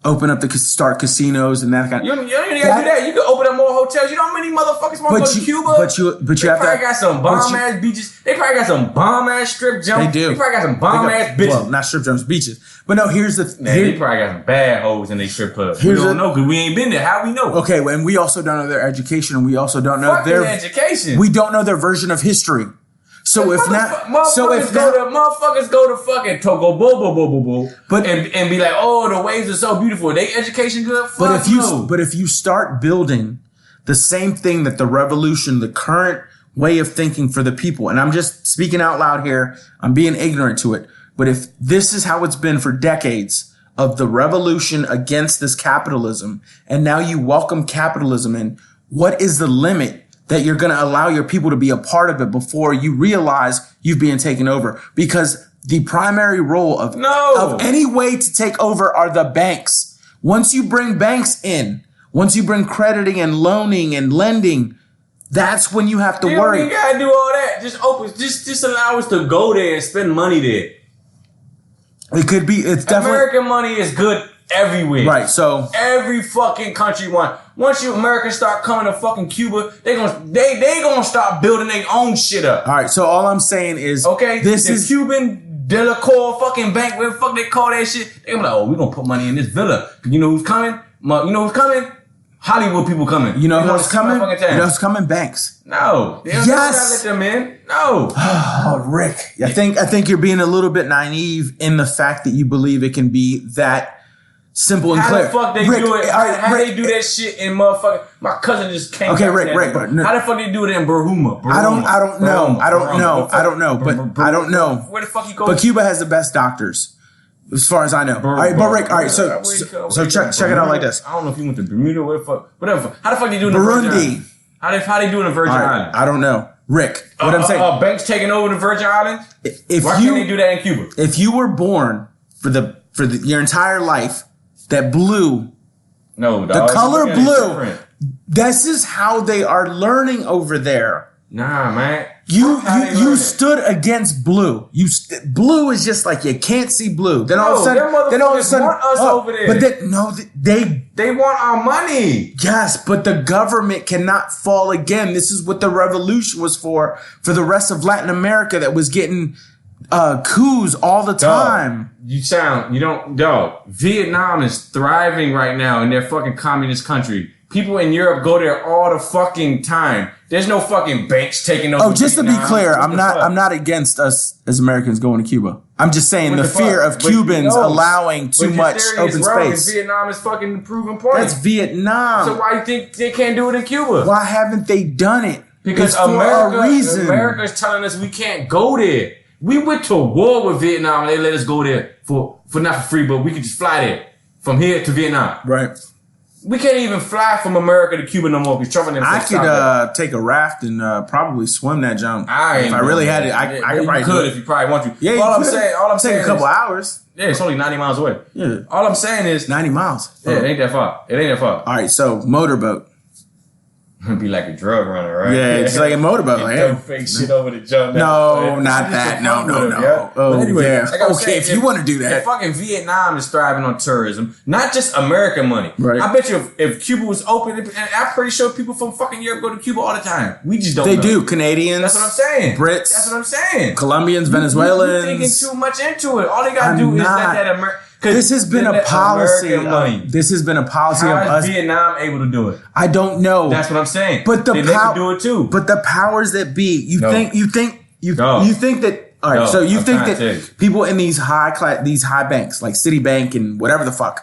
open up start casinos and that kind of... You don't even gotta do that. You can open up more hotels. You know how many motherfuckers want to go to Cuba? But you have to... They probably got some bomb-ass beaches. They probably got some bomb-ass strip jumps. They do. They probably got some bomb-ass bitches. Well, not strip jumps, beaches. But no, here's the... They probably got some bad hoes in their strip clubs. We don't know because we ain't been there. How we know? Okay, and we also don't know their education, and we also don't know their... education. We don't know their version of history. So if motherfuckers go to fucking Togo and be like, oh, the waves are so beautiful. They education good. But if you start building the same thing that the revolution, the current way of thinking for the people, and I'm just speaking out loud here, I'm being ignorant to it. But if this is how it's been for decades of the revolution against this capitalism, and now you welcome capitalism in, what is the limit that you're going to allow your people to be a part of it before you realize you've been taken over? Because the primary role of any way to take over are the banks. Once you bring banks in, once you bring crediting and loaning and lending, that's when you have to worry. You gotta do all that. Just allow us to go there and spend money there. It's definitely... American money is good everywhere. Right, so... Every fucking country wants... Once you Americans start coming to fucking Cuba, they gonna start building their own shit up. All right, so all I'm saying is... Okay, this is Cuban Delacour fucking bank, whatever the fuck they call that shit. They gonna be like, oh, we gonna put money in this villa. You know who's coming? Hollywood people coming. You know who's coming? You know who's coming? Banks. No. They don't let them in. No. Oh, Rick. I think you're being a little bit naive in the fact that you believe it can be that simple and clear. How the fuck they do it? How they do that shit in motherfucking... My cousin just came... Okay, Rick. How the fuck they do it in Buruma? I don't know. But I don't know. Where the fuck you go? But Cuba has the best doctors. as far as I know. All right, but Rick, all right, so check it out like this. I don't know if you went to Bermuda or whatever. How the fuck you doing in the Virgin Islands? How they doing in the Virgin Islands? I don't know. Rick, what I'm saying. Banks taking over the Virgin Islands? Why can't they do that in Cuba? If you were born for your entire life, that blue, the color blue, this is how they are learning over there. Nah, man. You stood against blue. Blue is just like you can't see blue. Then all of a sudden, want us over there. But they want our money. Yes, but the government cannot fall again. This is what the revolution was for the rest of Latin America that was getting coups all the time. Vietnam is thriving right now in their fucking communist country. People in Europe go there all the fucking time. There's no fucking banks taking over. Oh, just to be clear, I'm not against us as Americans going to Cuba. I'm just saying the fear of Cubans allowing too much open space. Vietnam is fucking the proven point. That's Vietnam. So why do you think they can't do it in Cuba? Why haven't they done it? Because America's telling us we can't go there. We went to war with Vietnam and they let us go there for not for free, but we could just fly there from here to Vietnam. Right. We can't even fly from America to Cuba no more because Trump and them. I could take a raft and probably swim that jump. If I really had it, I could probably do it. If you probably want to. Yeah, all I'm saying, a couple hours. Yeah, it's only 90 miles away. Yeah. All I'm saying is 90 miles. Yeah, it ain't that far. All right, so motorboat. Be like a drug runner, right? Yeah, it's like a motorboat. Like, fake shit over the jump. No, not that. No. Yeah? Oh, anyway, yeah. Okay, if you want to do that. Fucking Vietnam is thriving on tourism, not just American money. Right. I bet you if Cuba was open, and I'm pretty sure people from fucking Europe go to Cuba all the time. We just don't know. They do. Canadians. That's what I'm saying. Brits. That's what I'm saying. Colombians, Venezuelans. You're thinking too much into it. All they got to do is let that American... This has been a policy. This has been a policy of us. How is Vietnam able to do it? I don't know. That's what I'm saying. But they can do it too. But the powers that be, you think that. All right, so you think that people in these high banks like Citibank and whatever the fuck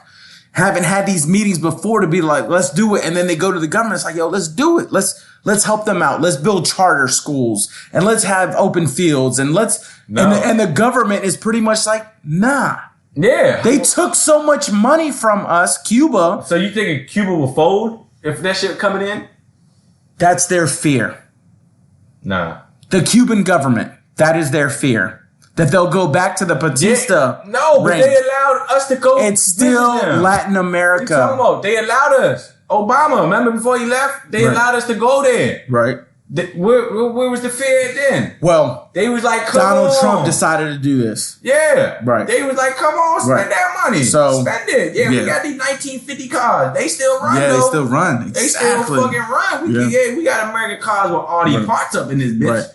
haven't had these meetings before to be like, let's do it, and then they go to the government. It's like, yo, let's do it. Let's help them out. Let's build charter schools and let's have open fields and and the government is pretty much like, nah. Yeah. They took so much money from us, Cuba. So you think Cuba will fold if that shit coming in? That's their fear. Nah. The Cuban government, that is their fear. That they'll go back to the Batista. No, but they allowed us to go. It's still Latin America. What you talking about? They allowed us. Obama, remember before he left? They allowed us to go there. Right. Where was the fear then? Well, they was like, Donald Trump decided to do this. Yeah. Right. They was like, come on, spend that money. So, spend it. Yeah, we got these 1950 cars. They still run, Yeah, though. they still run. Exactly. They still fucking run. We got American cars with all these parts up in this bitch. Right.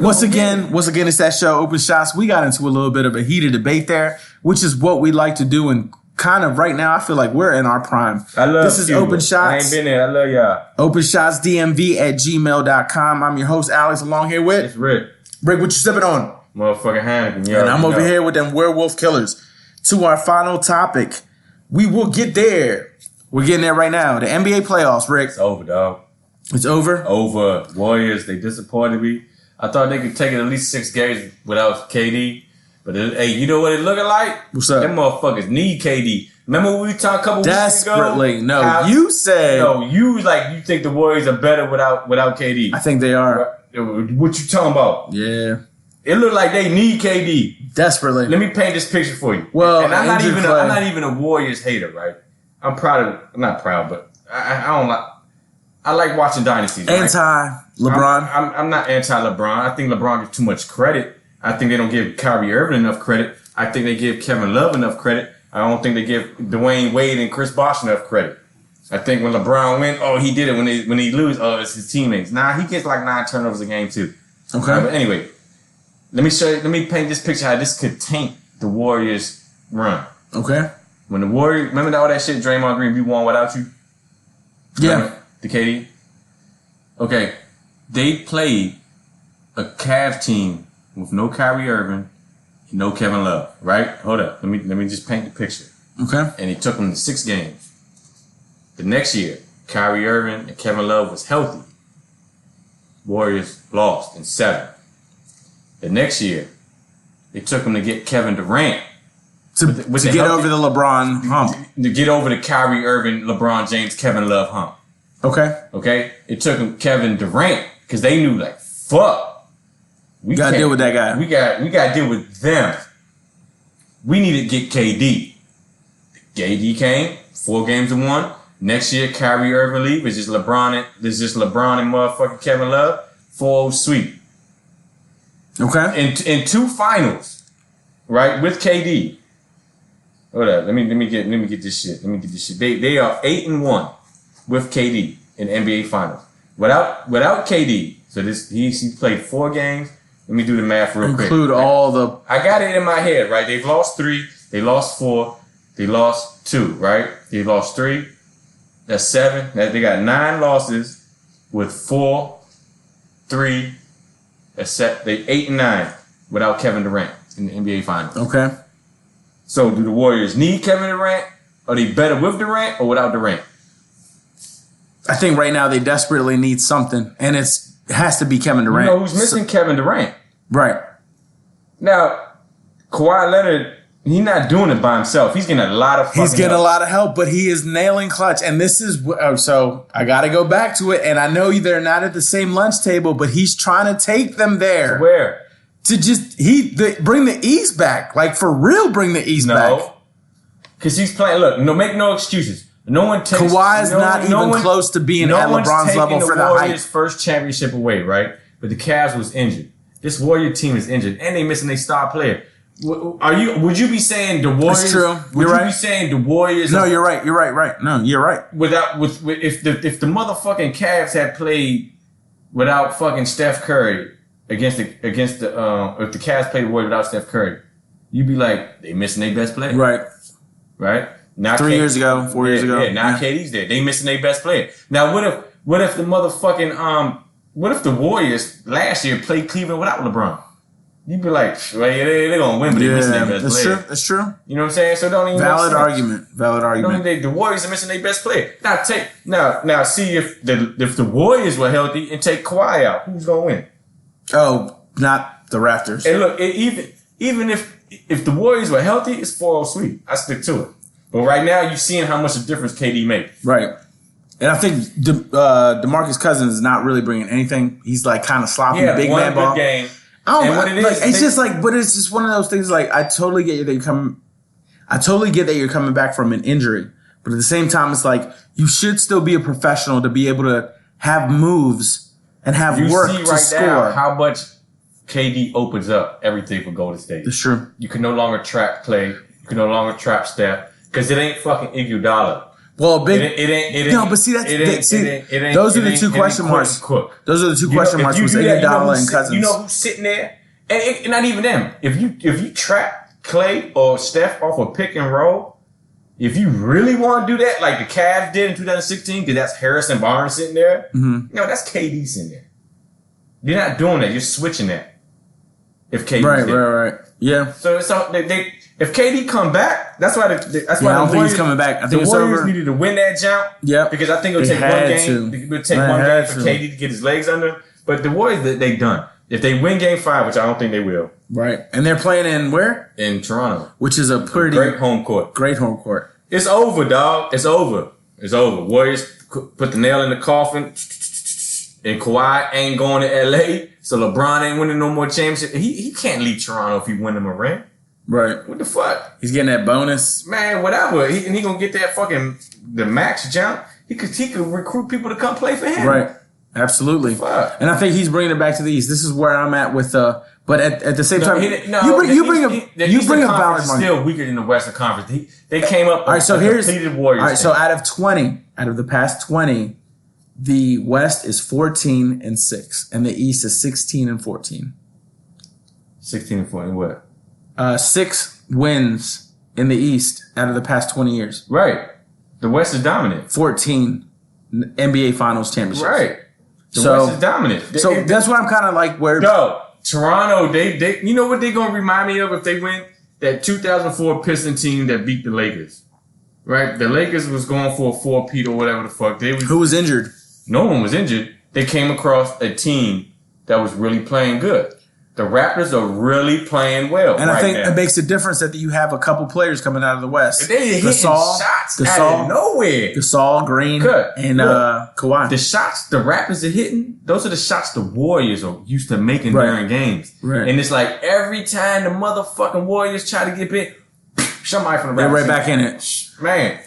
Once again, it's that show, Open Shots. We got into a little bit of a heated debate there, which is what we like to do. And kind of right now, I feel like we're in our prime. I love this is Cuba. Open Shots. I ain't been there. I love y'all. OpenShotsDMV@gmail.com. I'm your host, Alex, along here with... It's Rick. Rick, what you sipping on? Motherfucking Heineken. And I'm over here with them werewolf killers. To our final topic. We will get there. We're getting there right now. The NBA playoffs, Rick. It's over, dog. It's over? Over. Warriors, they disappointed me. I thought they could take it at least 6 games without KD. But hey, you know what it looking like? What's up? Them motherfuckers need KD. Remember when we talked a couple weeks ago? Desperately. No, you said... No, you think the Warriors are better without KD. I think they are. What you talking about? Yeah. It looked like they need KD. Desperately. Let me paint this picture for you. Well, and I'm not even a Warriors hater, right? I'm not proud, but I don't like... I like watching dynasties. Anti-LeBron. I'm not anti-LeBron. I think LeBron gets too much credit. I think they don't give Kyrie Irving enough credit. I think they give Kevin Love enough credit. I don't think they give Dwayne Wade and Chris Bosh enough credit. I think when LeBron win, he did it. When he lose, it's his teammates. Nah, he gets like 9 turnovers a game too. Okay. But anyway, let me paint this picture how this could taint the Warriors' run. Okay. When the Warriors, remember all that shit, Draymond Green, we won without you? Yeah. Remember the KD? Okay. They played a Cavs team with no Kyrie Irving, no Kevin Love, right? Hold up. Let me just paint the picture. Okay. And he took them to 6 games. The next year, Kyrie Irving and Kevin Love was healthy. Warriors lost in 7. The next year, they took them to get Kevin Durant. to get over the LeBron hump. To get over the Kyrie Irving, LeBron James, Kevin Love hump. Okay? It took him Kevin Durant because they knew, like, fuck. We got to deal with that guy. We got to deal with them. We need to get KD. KD came, 4 games to 1. Next year, Kyrie Irving leave. It's just LeBron and motherfucking Kevin Love. 4-0 sweep. Okay. In 2 finals, right, with KD. Hold up. Let me get this shit. They are 8-1 with KD in NBA Finals. Without KD, so he played 4 games. Let me do the math real quick. Include all the. I got it in my head, right? They've lost 3. They lost 4. They lost 2, right? They lost 3. That's 7. They got 9 losses with 4, 3. That's set. They 8-9 without Kevin Durant in the NBA Finals. Okay. So do the Warriors need Kevin Durant? Are they better with Durant or without Durant? I think right now they desperately need something, and it has to be Kevin Durant. You know who's missing? Kevin Durant. Right. Now, Kawhi Leonard, he's not doing it by himself. He's getting a lot of fucking He's getting help. a lot of help, but he is nailing clutch. And this is so I got to go back to it. And I know they're not at the same lunch table, but he's trying to take them there. Where? To just bring the East back, like for real, bring the East back. No, because he's playing. Look, make no excuses. No one takes. Kawhi is not even close to being at LeBron's level for the hype. Warriors' first championship away, right? But the Cavs was injured. This Warrior team is injured, and they missing their star player. Would you be saying the Warriors? That's true. Would you be saying the Warriors? No, you're right. You're right. Right. No, you're right. If the motherfucking Cavs had played without fucking Steph Curry if the Cavs played the Warriors without Steph Curry, you'd be like, they missing their best player. Right? Now 4 years ago. Yeah, now KD's there. They missing their best player. Now what if the motherfucking what if the Warriors last year played Cleveland without LeBron? You'd be like, well, yeah, they're gonna win, but they're missing their best player. That's true. You know what I'm saying? So don't even Valid argument. The Warriors are missing their best player. Now see if the Warriors were healthy and take Kawhi out, who's gonna win? Oh, not the Raptors. And look, even if the Warriors were healthy, it's 4-0 sweep. I stick to it. But right now, you're seeing how much of a difference KD makes. Right. And I think DeMarcus Cousins is not really bringing anything. He's like kind of sloppy big man ball. Game. It's just one of those things. Like I totally get that you're coming back from an injury, but at the same time, it's like you should still be a professional to be able to have moves and have work to score. Now how much KD opens up everything for Golden State. That's true. You can no longer trap Clay. You can no longer trap Steph because it ain't fucking Iguodala. Well, big. It ain't. No, but see, those are the two question marks. Those are the two question marks with Iguodala and Cousins. You know who's sitting there? And not even them. If you trap Clay or Steph off a pick and roll, if you really want to do that, like the Cavs did in 2016, because that's Harrison Barnes sitting there. Mm-hmm. No, that's KD sitting there. You're not doing that. You're switching that. If KD right. Yeah. So if KD come back, that's why I don't think he's coming back. I think the Warriors needed to win that jump. Yeah. Because I think it'll take one game. It'll take one game for KD to get his legs under him. But the Warriors, they done. If they win Game 5, which I don't think they will. Right. And they're playing in where? In Toronto. Which is a pretty great home court. Great home court. It's over, dog. It's over. Warriors put the nail in the coffin. And Kawhi ain't going to LA. So LeBron ain't winning no more championships. He can't leave Toronto if he win them a ring. Right. What the fuck? He's getting that bonus. Man, whatever. He gonna get that the max jump. He could recruit people to come play for him. Right. Absolutely. Fuck. And I think he's bringing it back to the East. This is where I'm at with but at the same time, you bring a valid point. Still weaker than the Western Conference. They came up. All right, so here's Warriors. All right, so out of the past 20, the West is 14-6, and the East is 16-14. 16-14. What? 6 wins in the East out of the past 20 years. Right. The West is dominant. 14 NBA Finals championships. Right. The West is dominant. So that's what I'm kind of like where... No, Toronto, they you know what they're going to remind me of if they win? That 2004 Piston team that beat the Lakers. Right? The Lakers was going for a 4-peat or whatever the fuck. Who was injured? No one was injured. They came across a team that was really playing good. the Raptors are really playing well. And right I think now. it makes a difference that you have a couple players coming out of the West. They hitting shots out of nowhere. Gasol, Green, and Kawhi. The shots the Raptors are hitting, those are the shots the Warriors are used to making during games. Right. And it's like every time the motherfucking Warriors try to get big, somebody from the Raptors. They're right back in it. Man.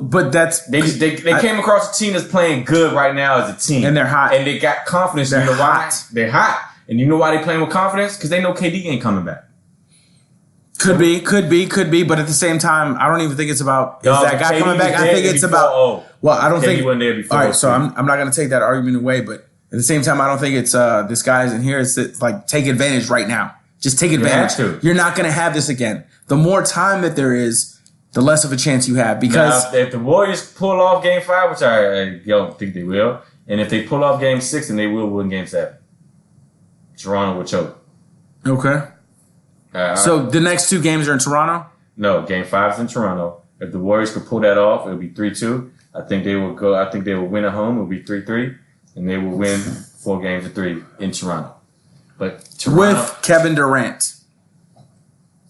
But that's... They came across a team that's playing good right now as a team. And they're hot. And they got confidence. They're you know why? hot. They're hot. And you know why they playing with confidence? Because they know KD ain't coming back. Could be. But at the same time, I don't even think it's about is that guy KD coming back. was I think there it's before, about. Well, I don't KD think. wasn't there before. All right, so I'm not going to take that argument away, but at the same time, I don't think it's this guy isn't here. It's like take advantage right now. Just take advantage. You're not going to have this again. The more time that there is, the less of a chance you have. Because now, if the Warriors pull off Game 5, which I don't think they will, and if they pull off Game 6, then they will win Game 7. Toronto will choke. Okay. So the next two games are in Toronto? No, Game 5 is in Toronto. If the Warriors could pull that off, it'll be 3-2. I think they will go. I think they will win at home. It'll be 3-3, and they will win 4 games to 3 in Toronto. But Toronto, with Kevin Durant.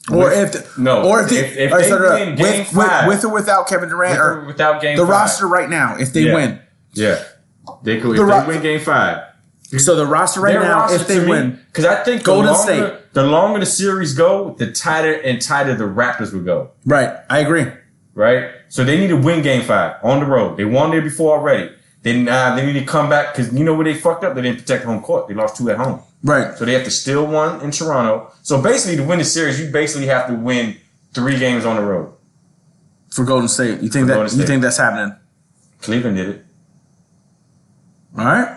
Or if they win Game 5, with or without Kevin Durant, or without Game 5, the roster right now, if they win, they could. If they win Game 5. So the roster right now, if they win, because I think Golden State, the longer the series go, the tighter and tighter the Raptors will go. Right, I agree. Right, so they need to win Game 5 on the road. They won there before already. They need to come back because you know where they fucked up. They didn't protect home court. They lost 2 at home. Right. So they have to steal 1 in Toronto. So basically, to win the series, you basically have to win 3 games on the road. For Golden State, you think that's happening? Cleveland did it. All right.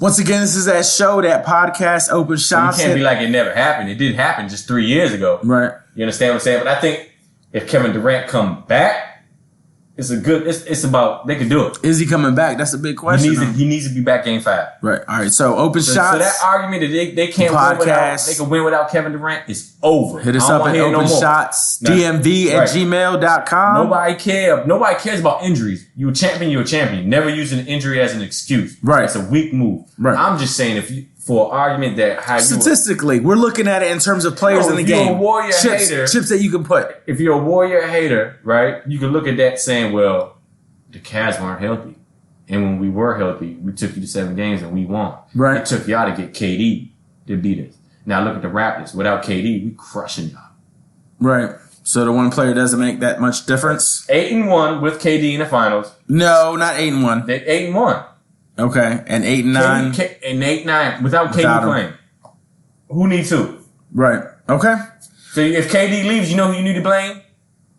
Once again, this is that show, that podcast, Open Shots. You can't be like it never happened. It did happen just 3 years ago. Right. You understand what I'm saying? But I think if Kevin Durant come back, it's about, they can do it. Is he coming back? That's a big question. He needs to be back Game 5. Right. All right. So Open Shots. So that argument that they can't win without Kevin Durant is over. Hit us up at Open Shots, DMV@gmail.com. Nobody cares about injuries. You're a champion. Never use an injury as an excuse. Right. It's a weak move. Right. I'm just saying for argument that statistically, we're looking at it in terms of players in the game. You're a Warrior hater. Chips that you can put. If you're a Warrior hater, right, you can look at that saying, well, the Cavs weren't healthy. And when we were healthy, we took you to 7 games and we won. Right. It took y'all to get KD to beat us. Now look at the Raptors. Without KD, we crushing y'all. Right. So the one player doesn't make that much difference. 8-1 with KD in the finals. No, not 8-1. They're 8-1. Okay, and 8-9. And 8-9 without KD playing. Who needs who? Right. Okay. So if KD leaves, you know who you need to blame?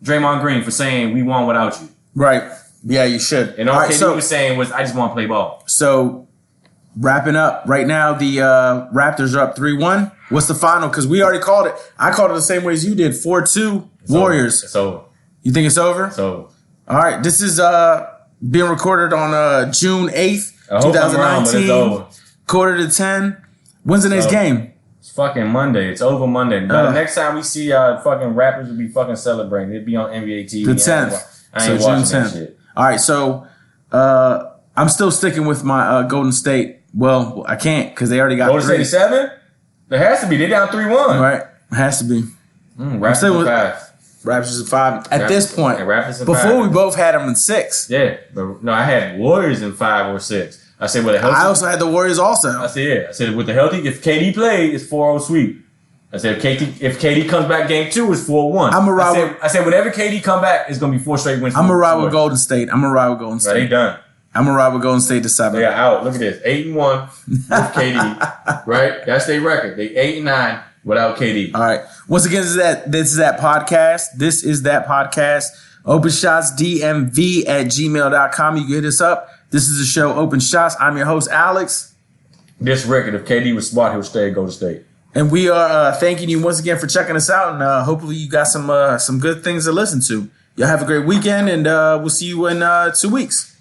Draymond Green for saying we won without you. Right. Yeah, you should. And all KD was saying was, I just want to play ball. So, wrapping up, right now the Raptors are up 3-1. What's the final? Because we already called it. I called it the same way as you did. 4-2 Warriors. It's over. You think it's over? It's over. All right. This is being recorded on June 8th, I hope 2019. I'm wrong, but it's over. Quarter to 10. When's the next game? It's fucking Monday. It's over Monday. By the next time we see fucking Raptors will be fucking celebrating. It'll be on NBA TV. The 10th. I ain't watching that shit. All right. So I'm still sticking with my Golden State. Well, I can't because they already got Golden 3. State 7? There has to be. They're down 3-1. Right. It has to be. Raptors are 5. Raptors are 5 at this point. Raptors are 5. Before we both had them in 6. Yeah. But no, I had Warriors in 5 or 6. I said with a healthy. I also had the Warriors also. I said, yeah. I said with the healthy, if KD played, it's 4-0 sweep. I said if KD comes back game 2, it's 4-1. I said whenever KD come back, it's gonna be 4 straight wins. I'm gonna ride with Golden State. Right, they done. I'm gonna ride with Golden State to 7. They are out. Look at this. 8-1 with KD. Right? That's their record. They 8-9 without KD. All right. Once again, this is that podcast. This is that podcast. Open Shots DMV@gmail.com. You can hit us up. This is the show Open Shots. I'm your host, Alex. This record, if KD was smart, he would stay at Golden State. And we are thanking you once again for checking us out. And hopefully you got some good things to listen to. Y'all have a great weekend, and we'll see you in 2 weeks.